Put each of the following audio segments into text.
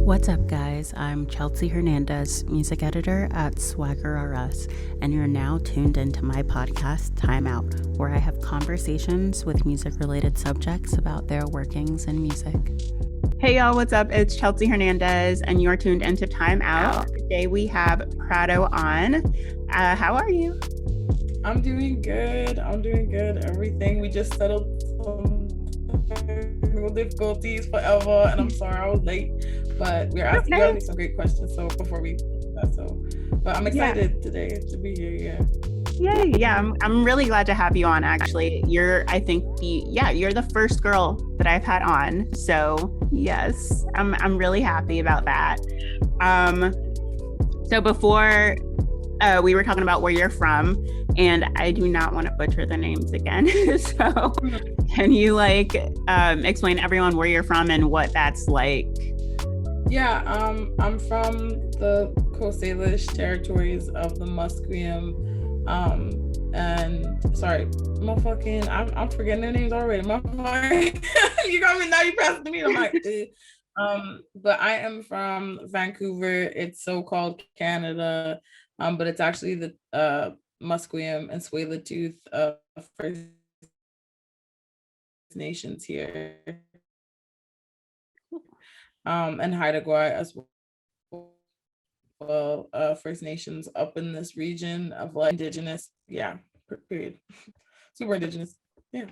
What's up, guys? I'm Chelsea Hernandez, music editor at SWGRUS, and you're now tuned into my podcast, Time Out, where I have conversations with music-related subjects about their workings in music. Hey, y'all, what's up? It's Chelsea Hernandez, and you're tuned into Time Out. Today we have Prado on. How are you? I'm doing good. Everything. We just settled some technical difficulties forever, and I'm sorry I was late, but we're asking you some great questions. So before we do that, but I'm excited today to be here. Yeah. I'm really glad to have you on. Actually, you're the first girl that I've had on. So yes, I'm really happy about that. So before we were talking about where you're from, and I do not want to butcher the names again. So can you explain to everyone where you're from and what that's like? Yeah, I'm from the Coast Salish territories of the Musqueam, and sorry, I'm forgetting their names already. You got me now. You passed me. I'm like, but I am from Vancouver. It's so-called Canada, but it's actually the Musqueam and Tsleil-Waututh First Nations here, and Haida Gwaii as well, First Nations up in this region of Indigenous, period. Super Indigenous, yeah.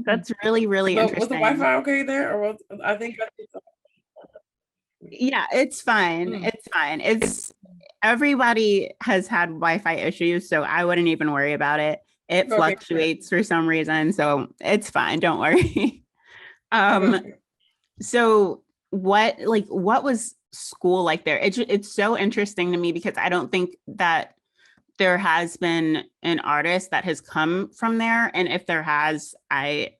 That's really, really interesting. Was the Wi-Fi okay there, or I think? Yeah, it's fine. It's fine. Everybody has had Wi-Fi issues, so I wouldn't even worry about it. It fluctuates for some reason, so it's fine. Don't worry. So what was school like there? It's so interesting to me because I don't think that there has been an artist that has come from there, and if there has, I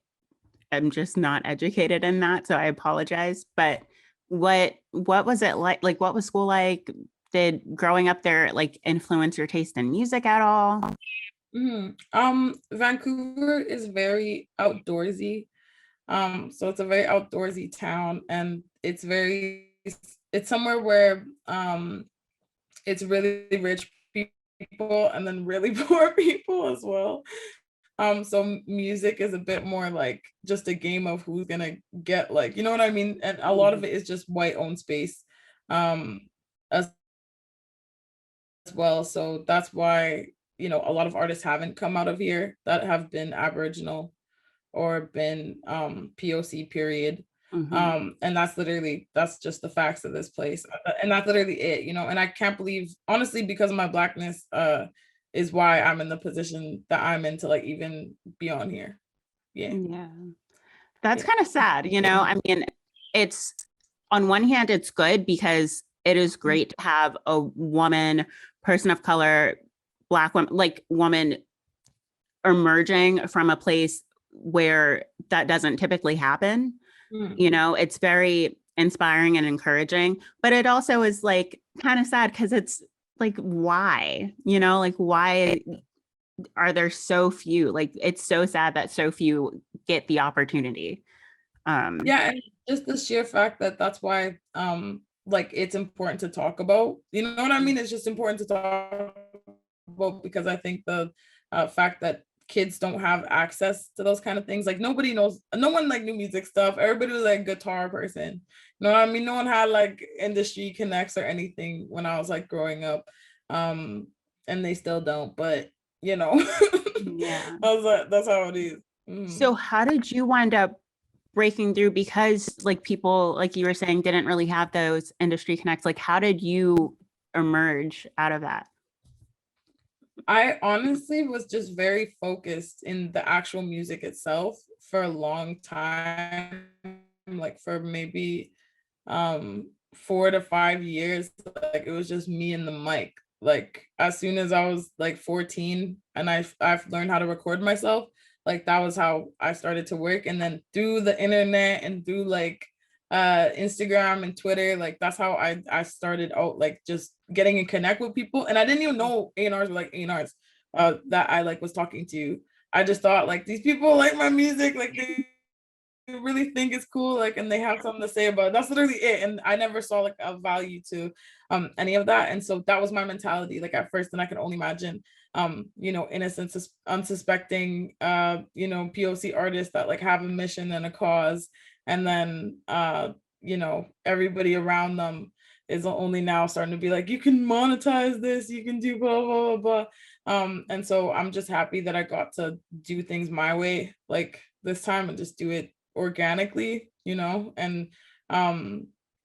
am just not educated in that, so I apologize. But what was it like? Like, what was school like? Did growing up there influence your taste in music at all? Vancouver is very outdoorsy. So it's a very outdoorsy town, and it's somewhere where it's really rich people and then really poor people as well. So music is a bit more like just a game of who's gonna get, you know what I mean? And a lot of it is just white owned space as well. So that's why, a lot of artists haven't come out of here that have been Aboriginal or been POC period. And that's just the facts of this place. And that's literally it, and I can't believe, honestly, because of my Blackness, is why I'm in the position that I'm in to even be on here. Yeah. That's kind of sad, I mean, it's on one hand, it's good because it is great to have a woman, person of color, Black woman, woman emerging from a place where that doesn't typically happen. It's very inspiring and encouraging, but it also is kind of sad because it's why, why are there so few? It's so sad that so few get the opportunity. And just the sheer fact that that's why it's important to talk about, you know what I mean? It's just important to talk about because I think the fact that kids don't have access to those kind of things, nobody knows, no one knew music stuff. Everybody was guitar person, you know what I mean? No one had industry connects or anything when I was growing up, and they still don't, but Yeah. That's how it is. So how did you wind up breaking through? Because people, you were saying, didn't really have those industry connects. How did you emerge out of that? I honestly was just very focused in the actual music itself for a long time, for maybe 4 to 5 years. It was just me and the mic. As soon as I was 14 and I've learned how to record myself, that was how I started to work. And then through the internet and through Instagram and Twitter, that's how I started out, just getting in connect with people. And I didn't even know A&Rs were A&Rs that I was talking to. I just thought these people like my music, they really think it's cool, like, and they have something to say about it. That's literally it. And I never saw like a value to any of that. And so that was my mentality, like at first. And I can only imagine you know, innocent, unsuspecting you know, POC artists that like have a mission and a cause, and then you know, everybody around them is only now starting to be like, you can monetize this, you can do blah blah blah blah. And so I'm just happy that I got to do things my way, like this time, and just do it organically, you know. And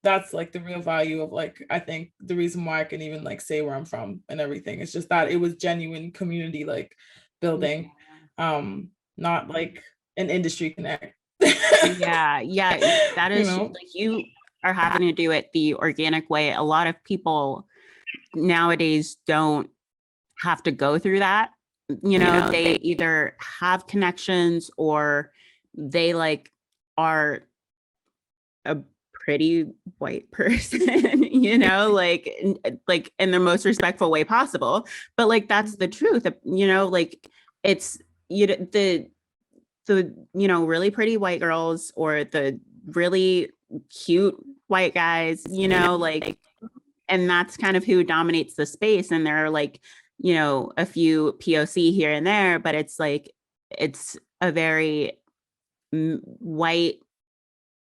that's like the real value of, like, I think the reason why I can even like say where I'm from and everything. It's just that it was genuine community like building, not like an industry connect. Yeah, that You is know? like, you are having to do it the organic way. A lot of people nowadays don't have to go through that. You know, they either have connections, or they like are a pretty white person, you know, like in the most respectful way possible. But like, that's the truth, you know, like it's, you know, the you know, really pretty white girls, or the really cute white guys, you know, like, and that's kind of who dominates the space. And there are like, you know, a few POC here and there, but it's like, it's a very white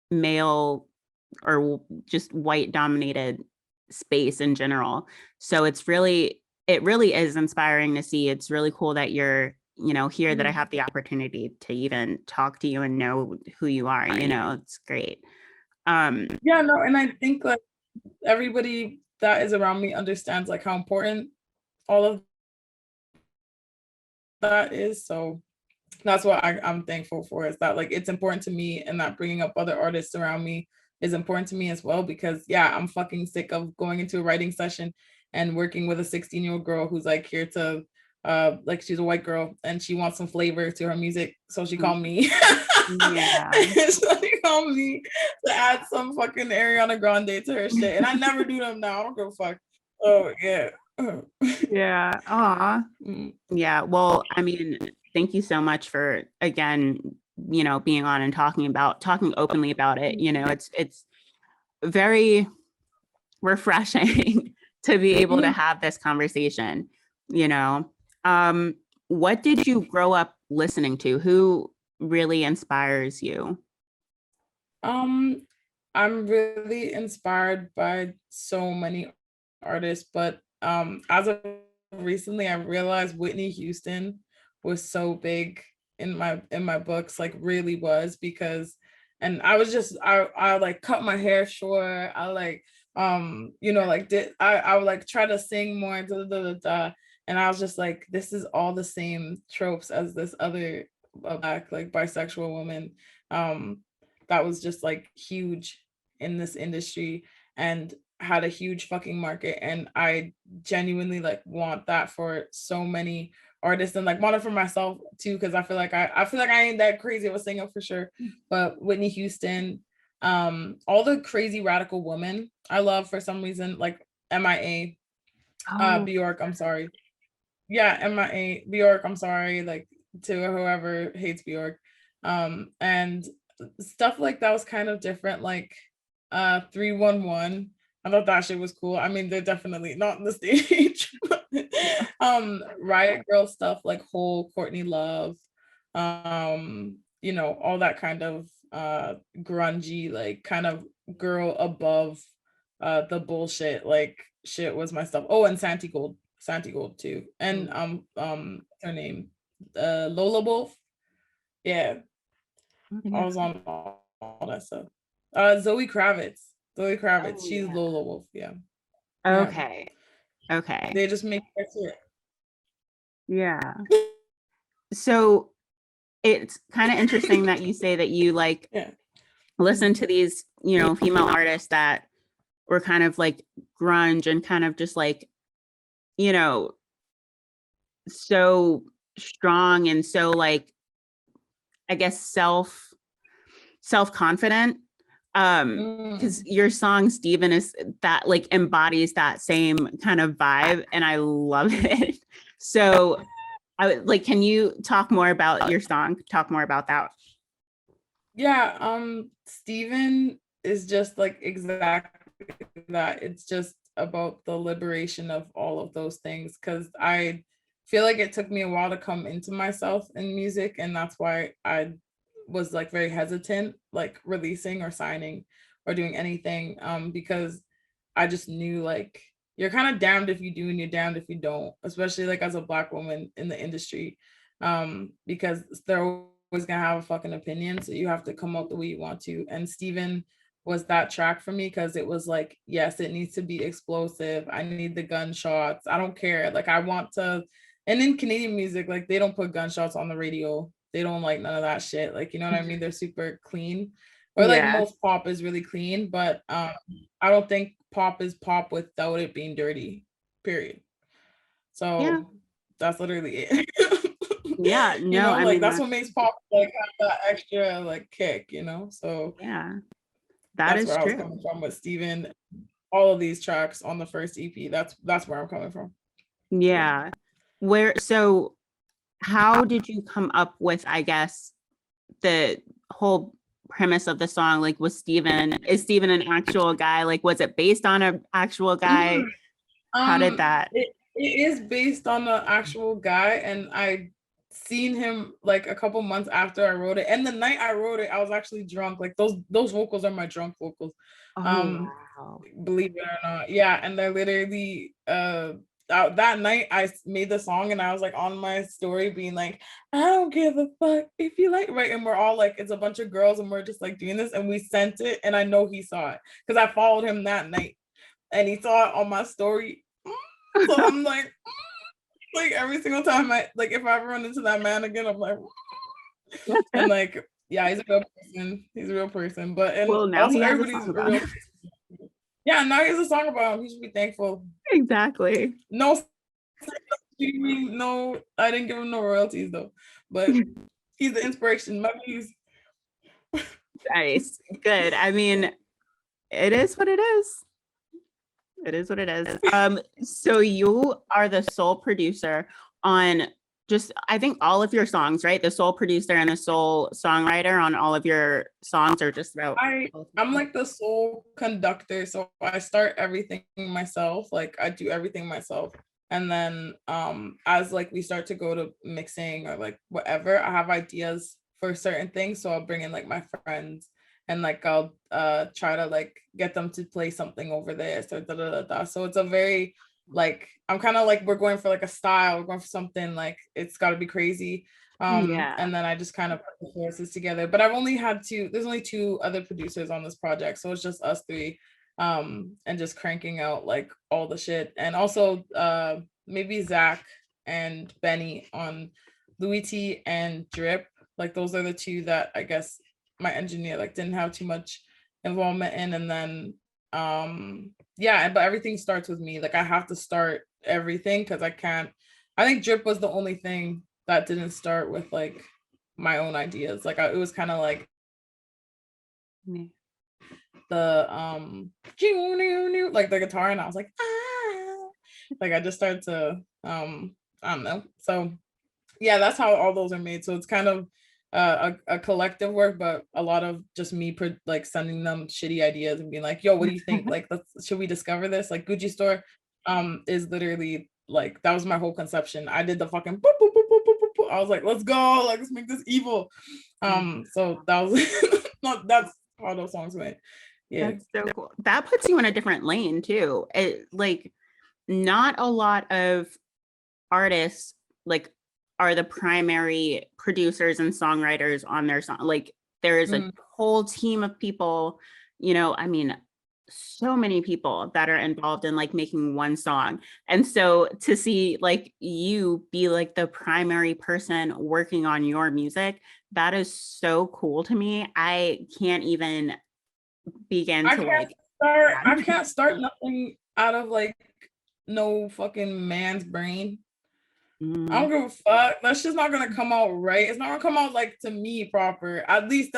male, or just white dominated space in general. So it's really, it really is inspiring to see. It's really cool that you're, you know, here, that I have the opportunity to even talk to you and know who you are, you know. It's great. Yeah, no, and I think like everybody that is around me understands like how important all of that is. So that's what I'm thankful for, is that like it's important to me, and that bringing up other artists around me is important to me as well. Because yeah, I'm fucking sick of going into a writing session and working with a 16-year-old girl who's like here to like, she's a white girl and she wants some flavor to her music, so she called me. Yeah. So she called me to add some fucking Ariana Grande to her shit, and I never do them now. I don't give a fuck. Oh yeah. Yeah. Aw. Mm. Yeah. Well, I mean, thank you so much for, again, you know, being on and talking openly about it. You know, it's very refreshing to be able to have this conversation, you know. What did you grow up listening to? Who really inspires you? I'm really inspired by so many artists, but as of recently, I realized Whitney Houston was so big in my books, like really was. Because, and I was just, I like cut my hair short. I like you know, like I would like try to sing more, and I was just like, this is all the same tropes as this other Black like bisexual woman that was just like huge in this industry and had a huge fucking market. And I genuinely like want that for so many artists, and like want it for myself too, because I feel like I ain't that crazy of a singer for sure. But Whitney Houston, all the crazy radical women I love for some reason, like MIA, Bjork, I'm sorry. Yeah, MIA, Bjork, I'm sorry, like to whoever hates Bjork. And stuff like that was kind of different, like 311. I thought that shit was cool. I mean, they're definitely not on the stage. But, Riot Girl stuff like Whole, Courtney Love, you know, all that kind of grungy, like kind of girl above the bullshit, like shit was my stuff. Oh, and Santi Gold too. And her name, Lola Wolf. Yeah, I was on all that stuff. Zoe Kravitz. Zoe Kravitz. Oh, She's yeah. Lola Wolf. Yeah. Yeah. Okay. Okay. They just make that shit. Yeah. So it's kind of interesting that you say that you like Yeah. listen to these, you know, female artists that were kind of like grunge and kind of just like, you know, so strong and so like, I guess self-confident. Because your song Steven is that like embodies that same kind of vibe, and I love it. So I would like, can you talk more about your song? Talk more about that. Yeah, Steven is just like exactly that. It's just about the liberation of all of those things, because I feel like it took me a while to come into myself in music, and that's why I was like very hesitant like releasing or signing or doing anything, because I just knew like you're kind of damned if you do and you're damned if you don't, especially like as a Black woman in the industry, because they're always gonna have a fucking opinion, so you have to come out the way you want to. And Steven was that track for me, because it was like, yes, it needs to be explosive, I need the gunshots, I don't care, like I want to. And in Canadian music, like they don't put gunshots on the radio, they don't like none of that shit, like, you know what I mean, they're super clean. Or like Yeah. most pop is really clean, but I don't think pop is pop without it being dirty, period. Yeah. So that's literally it. Yeah. You No, know, I like mean, that's what makes pop like have that extra like kick, you know. So yeah, that that's is where I was true. coming from with Steven. All of these tracks on the first EP. That's where I'm coming from. Yeah. Yeah. So how did you come up with, I guess, the whole premise of the song? Like, is Steven an actual guy? Like, was it based on an actual guy? How did that? It is based on the actual guy, and I seen him like a couple months after I wrote it. And the night I wrote it, I was actually drunk. Like those vocals are my drunk vocals. Oh, Um, wow. believe it or not. Yeah, and they're literally that night I made the song, and I was like on my story being like, I don't give a fuck if you like, right? And we're all like, it's a bunch of girls and we're just like doing this, and we sent it, and I know he saw it because I followed him that night and he saw it on my story. So I'm like every single time I like if I ever run into that man again, I'm like, and like, yeah, he's a real person. He's a real person. But and Well, now also he has a everybody's song a about real it. person. Yeah, now he has a song about him. He should be thankful. Exactly. No streaming, no, I didn't give him no royalties though. But he's the inspiration. My views. Nice. Good. I mean, it is what it is. It is what it is. So you are the sole producer on just, I think, all of your songs, right? The sole producer and the sole songwriter on all of your songs, or just about I'm like the sole conductor, so I start everything myself. Like I do everything myself. And then as like we start to go to mixing or like whatever, I have ideas for certain things. So I'll bring in like my friends, and like I'll try to like get them to play something over this or da da da da. So it's a very like I'm kind of like we're going for like a style, we're going for something like it's gotta be crazy. Yeah. And then I just kind of put the forces together. But there's only two other producers on this project, so it's just us three, and just cranking out like all the shit. And also maybe Zach and Benny on Louis T and Drip. Like those are the two that I guess my engineer like didn't have too much involvement in. And then yeah, but everything starts with me. Like I have to start everything because I think Drip was the only thing that didn't start with like my own ideas. Like it was kind of like the like the guitar, and I was like, ah, like I just started to I don't know. So yeah, that's how all those are made. So it's kind of a collective work, but a lot of just me like sending them shitty ideas and being like, yo, what do you think? Like, should we discover this? Like Gucci Store is literally like that was my whole conception. I did the fucking boop, boop, boop, boop, boop, boop, boop. I was like, let's go, like let's make this evil. So that was not that's how those songs went. Yeah. That's so cool. That puts you in a different lane too. It like not a lot of artists like are the primary producers and songwriters on their song. Like there is a whole team of people, I mean, so many people that are involved in like making one song. And so to see like you be like the primary person working on your music, that is so cool to me. I can't even begin to like I can't start nothing out of like no fucking man's brain. I don't give a fuck. That's just not gonna come out right. It's not gonna come out like to me proper. At least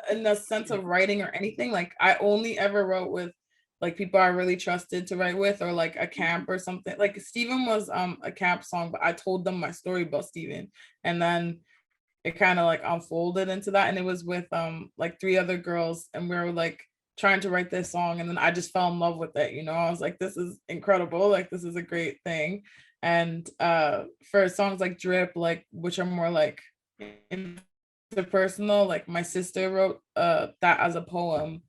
in the sense of writing or anything. Like I only ever wrote with like people I really trusted to write with, or like a camp or something. Like Steven was a camp song, but I told them my story about Steven. And then it kind of like unfolded into that. And it was with like 3 other girls, and we were like trying to write this song, and then I just fell in love with it. I was like, this is incredible, like this is a great thing. And for songs like Drip, like which are more like interpersonal, like my sister wrote that as a poem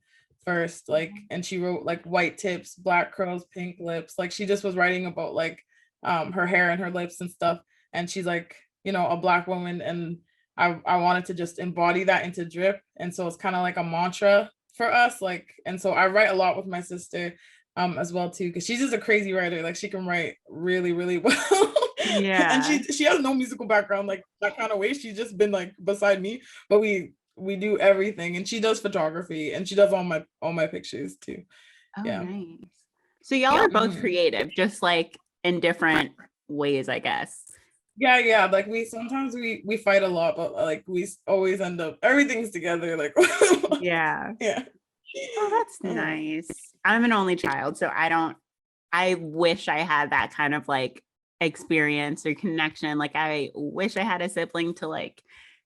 first, like, and she wrote like white tips, black curls, pink lips, like she just was writing about like her hair and her lips and stuff. And she's like, a Black woman, and I wanted to just embody that into Drip. And so it's kind of like a mantra for us, like. And so I write a lot with my sister as well too, because she's just a crazy writer, like she can write really, really well. Yeah. And she has no musical background like that kind of way. She's just been like beside me, but we do everything. And she does photography, and she does all my pictures too. Oh, yeah. nice. So y'all are both creative, just like in different ways, I guess. Yeah, like we sometimes we fight a lot, but like we always end up, everything's together, like. Yeah. Oh, that's nice. I'm an only child, so I wish I had that kind of like experience or connection. Like I wish I had a sibling to like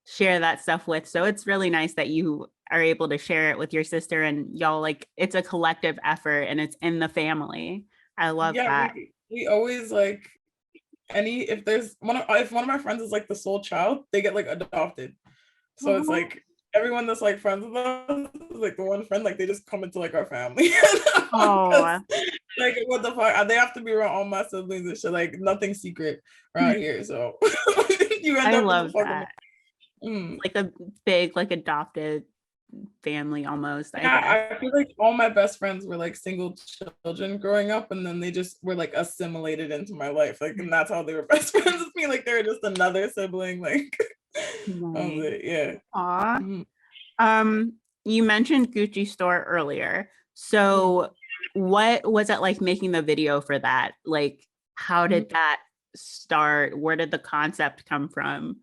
share that stuff with. So it's really nice that you are able to share it with your sister, and y'all, like, it's a collective effort and it's in the family. I love that. We always like, if one of my friends is like the sole child, they get like adopted. So it's like everyone that's like friends with us, like the one friend, like they just come into like our family. Oh, like what the fuck? They have to be around all my siblings and shit. Like nothing's secret around here. So you end I up love that. Like a big, like adopted family almost. I feel like all my best friends were like single children growing up, and then they just were like assimilated into my life. Like, and that's how they were best friends with me. Like they were just another sibling. Like, Nice. Yeah. Aw. You mentioned Gucci Store earlier. So what was it like making the video for that? Like, how did that start? Where did the concept come from?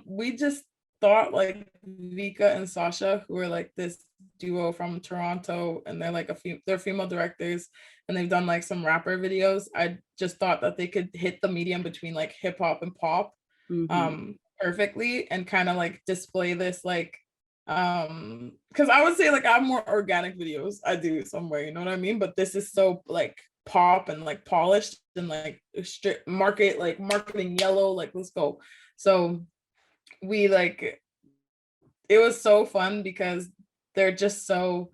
We just thought like Vika and Sasha, who are like this duo from Toronto, and they're like they're female directors, and they've done like some rapper videos. I just thought that they could hit the medium between like hip hop and pop perfectly, and kind of like display this like because I would say like I have more organic videos, I do somewhere, you know what I mean? But this is so like pop and like polished and like strict marketing yellow, like let's go. So we like, it was so fun because they're just so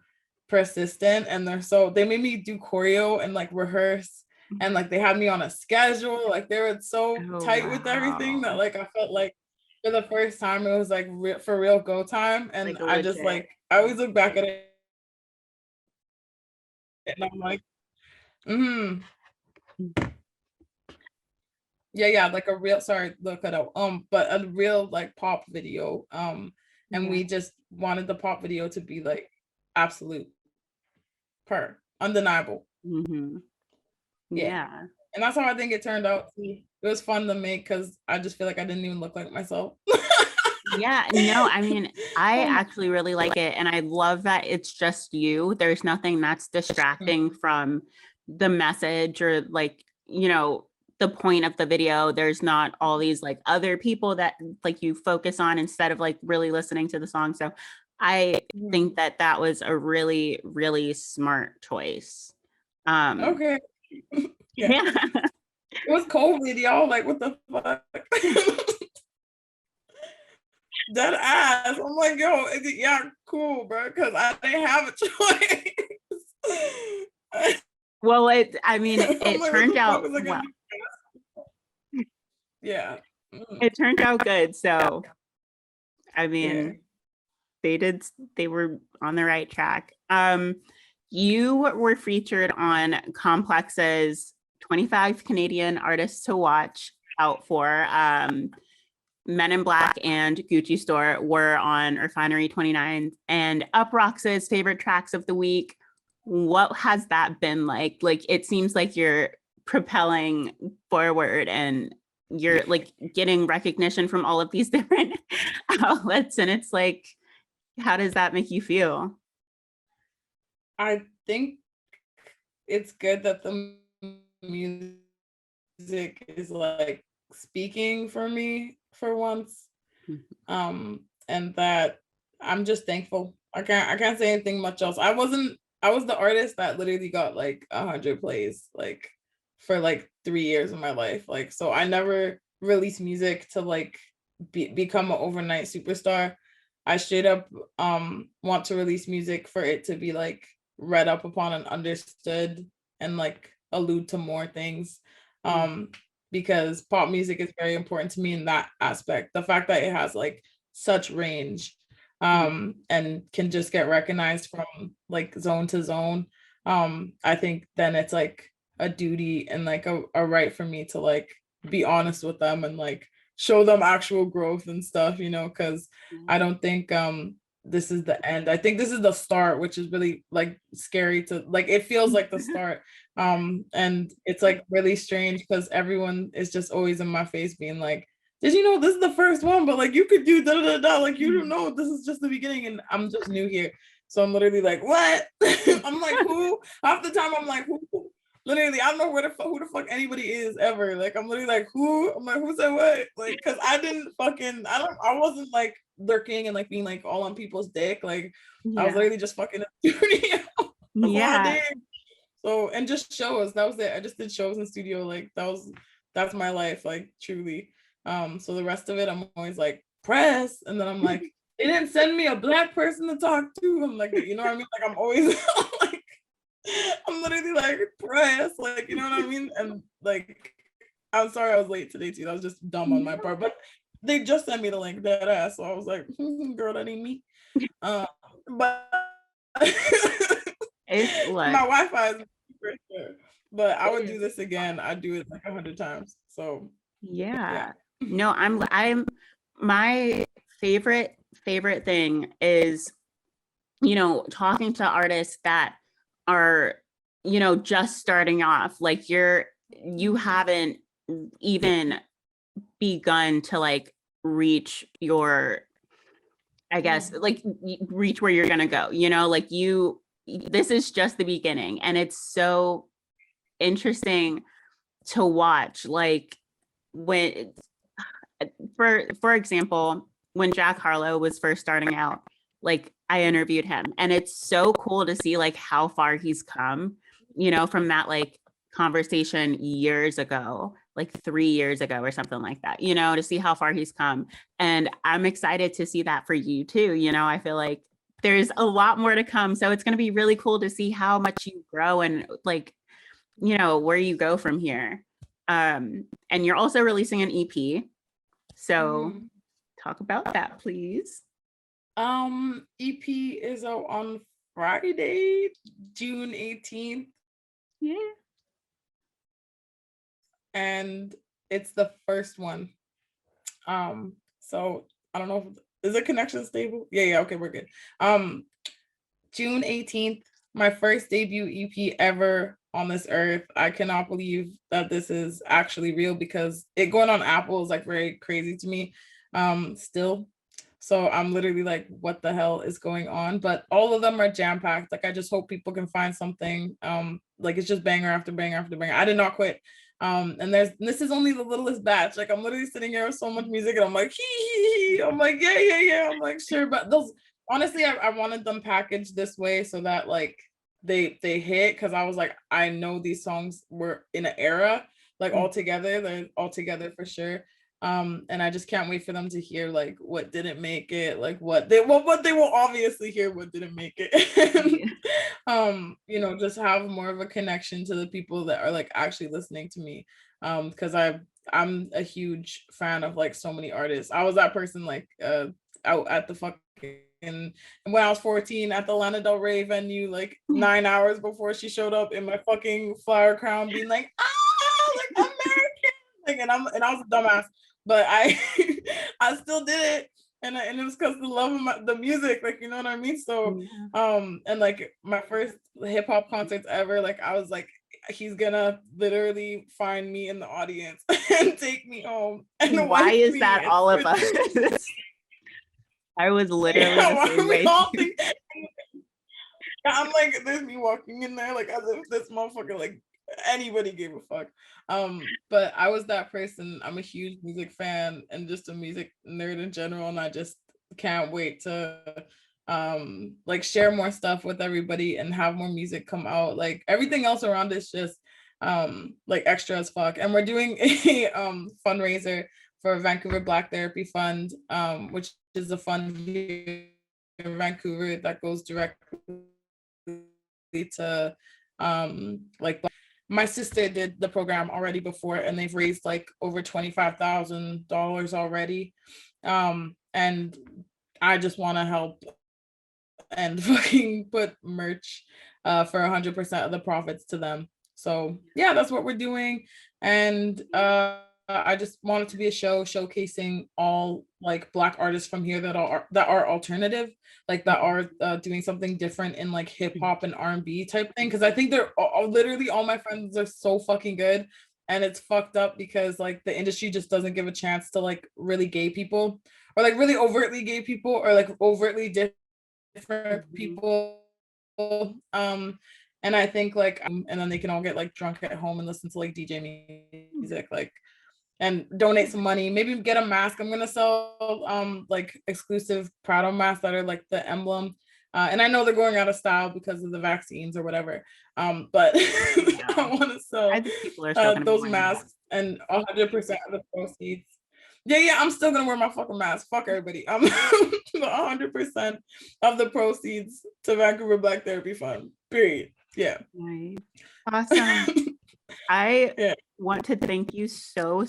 persistent, and they made me do choreo and like rehearse, and like they had me on a schedule, like they were so tight with everything that like I felt like for the first time it was like for real go time. And like I just like, I always look back at it and I'm like, yeah, like a real, sorry, look at but a real like pop video. And we just wanted the pop video to be like absolute undeniable. Yeah. And that's how I think it turned out. It was fun to make because I just feel like I didn't even look like myself. Yeah, no, I mean, I actually really like it, and I love that it's just you. There's nothing that's distracting from the message or like, the point of the video. There's not all these like other people that like you focus on instead of like really listening to the song. So I think that that was a really, really smart choice. Okay. Yeah. It was COVID, y'all. Like, what the fuck? Dead ass. I'm like, yo, yeah, cool, bro. Because I didn't have a choice. Well, it turned out well. Yeah. It turned out good. So, I mean, they were on the right track. You were featured on Complex's 25 Canadian Artists to Watch out for. Men in Black and Gucci Store were on Refinery 29, and Uproxx's favorite tracks of the week. What has that been like? Like, it seems like you're propelling forward and you're like getting recognition from all of these different outlets. And it's like, how does that make you feel? I think it's good that the music is like speaking for me for once. And that I'm just thankful. I can't say anything much else. I was the artist that literally got like 100 plays like for like 3 years of my life. Like, so I never released music to like become an overnight superstar. I straight up want to release music for it to be like read up upon and understood and like allude to more things. Because pop music is very important to me in that aspect. The fact that it has like such range and can just get recognized from like zone to zone. I think then it's like a duty and like a right for me to like be honest with them and like show them actual growth and stuff, you know, because I don't think this is the end. I think this is the start, which is really like scary to like, it feels like the start. And it's like really strange because everyone is just always in my face being like, did you know this is the first one, but like you could do da da da, like you don't know this is just the beginning and I'm just new here. So I'm literally like, what? I'm like, who? Half the time I'm like, who? Literally, I don't know who the fuck anybody is ever. Like, I'm literally like, who? I'm like, who said what? Like, cause I wasn't like lurking and like being like all on people's dick. Like, I was literally just fucking in the studio. Yeah. So, and just shows, that was it. I just did shows in studio. Like, that's my life, like truly. So the rest of it, I'm always like, press. And then I'm like, they didn't send me a Black person to talk to. I'm like, you know what I mean? Like, I'm always like, I'm literally like, press, like, you know what I mean? And like, I'm sorry I was late today too. That was just dumb on my part, but they just sent me the link, that ass. So I was like, girl, that ain't me. But my Wi-Fi is for sure. But I would do this again. I'd do it like 100 times. So yeah. No, I'm my favorite thing is, you know, talking to artists that are, you know, just starting off. Like you haven't even begun to like reach your, I guess, like reach where you're gonna go, you know, like this is just the beginning. And it's so interesting to watch, like when, for example, when Jack Harlow was first starting out, like I interviewed him and it's so cool to see like how far he's come, you know, from that like conversation years ago, like 3 years ago or something like that, you know, to see how far he's come. And I'm excited to see that for you too. You know, I feel like there's a lot more to come. So it's going to be really cool to see how much you grow and like, you know, where you go from here. And you're also releasing an EP. So talk about that, please. EP is out on Friday, June 18th. Yeah. And it's the first one. So I don't know is the connection stable? Yeah, okay, we're good. June 18th, my first debut EP ever on this earth. I cannot believe that this is actually real because it going on Apple is like very crazy to me still. So I'm literally like, what the hell is going on? But all of them are jam-packed. Like I just hope people can find something. Like it's just banger after banger after banger. I did not quit. And this is only the littlest batch. Like I'm literally sitting here with so much music and I'm like, hee. I'm like, yeah. I'm like, sure. But those honestly, I wanted them packaged this way so that like they hit, because I was like, I know these songs were in an era, like all together, they're all together for sure. And I just can't wait for them to hear like what didn't make it, like what they will obviously hear what didn't make it. You know, just have more of a connection to the people that are like actually listening to me. Because I'm a huge fan of like so many artists. I was that person like out at the fucking, and when I was 14 at the Lana Del Rey venue, like 9 hours before she showed up in my fucking flower crown, being like, like American, like, and I was a dumbass, but I I still did it, and it was because the love of the music, like, you know what I mean. So and like my first hip hop concerts ever, like I was like, he's gonna literally find me in the audience and take me home. And why is that all of us? I was literally the same way. I'm like, there's me walking in there like as if this motherfucker like anybody gave a fuck. But I was that person. I'm a huge music fan and just a music nerd in general, and I just can't wait to like share more stuff with everybody and have more music come out. Like everything else around is just like extra as fuck. And we're doing a fundraiser for Vancouver Black Therapy Fund, which is a fund here in Vancouver that goes directly to like my sister did the program already before, and they've raised like over $25,000 already. And I just want to help and fucking put merch for 100% of the profits to them. So yeah, that's what we're doing. And I just want it to be a show showcasing all like Black artists from here that are alternative, like that are doing something different in like hip hop and R&B type thing. Because I think they're literally all my friends are so fucking good, and it's fucked up because like the industry just doesn't give a chance to like really gay people, or like really overtly gay people, or like overtly different people. And I think like and then they can all get like drunk at home and listen to like DJ music, like, and donate some money, maybe get a mask. I'm gonna sell like exclusive Prado masks that are like the emblem, and I know they're going out of style because of the vaccines or whatever, but I want to sell those masks, and 100% of the proceeds. Yeah, I'm still gonna wear my fucking mask. Fuck everybody. 100% of the proceeds to Vancouver Black Therapy Fund. Period. Yeah. Nice. Awesome. I want to thank you so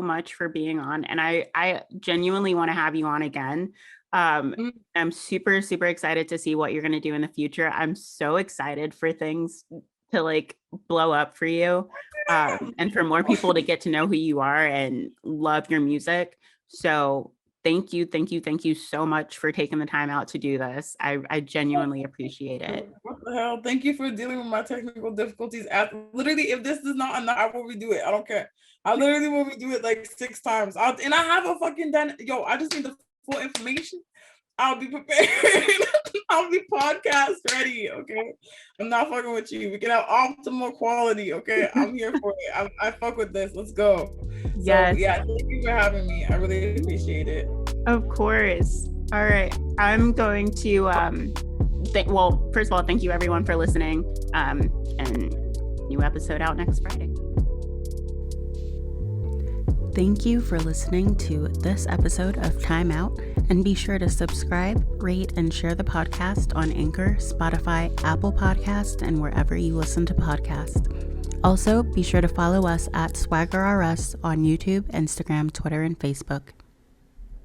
much for being on, and I genuinely want to have you on again. I'm super excited to see what you're going to do in the future. I'm so excited for things to like blow up for you, and for more people to get to know who you are and love your music. So thank you so much for taking the time out to do this. I genuinely appreciate it. What the hell? Thank you for dealing with my technical difficulties. Literally, if this is not enough, I will redo it. I don't care. I literally will redo it like 6 times. And I have a fucking I just need the full information. I'll be prepared. I'll be podcast ready. Okay. I'm not fucking with you. We can have optimal quality. Okay. I'm here for it. I fuck with this. Let's go. Yes. So, yeah. Thank you for having me. I really appreciate it. Of course. All right. I'm going to, well, first of all, thank you everyone for listening. And new episode out next Friday. Thank you for listening to this episode of Time Out, and be sure to subscribe, rate, and share the podcast on Anchor, Spotify, Apple Podcasts, and wherever you listen to podcasts. Also, be sure to follow us at SWGRUS on YouTube, Instagram, Twitter, and Facebook.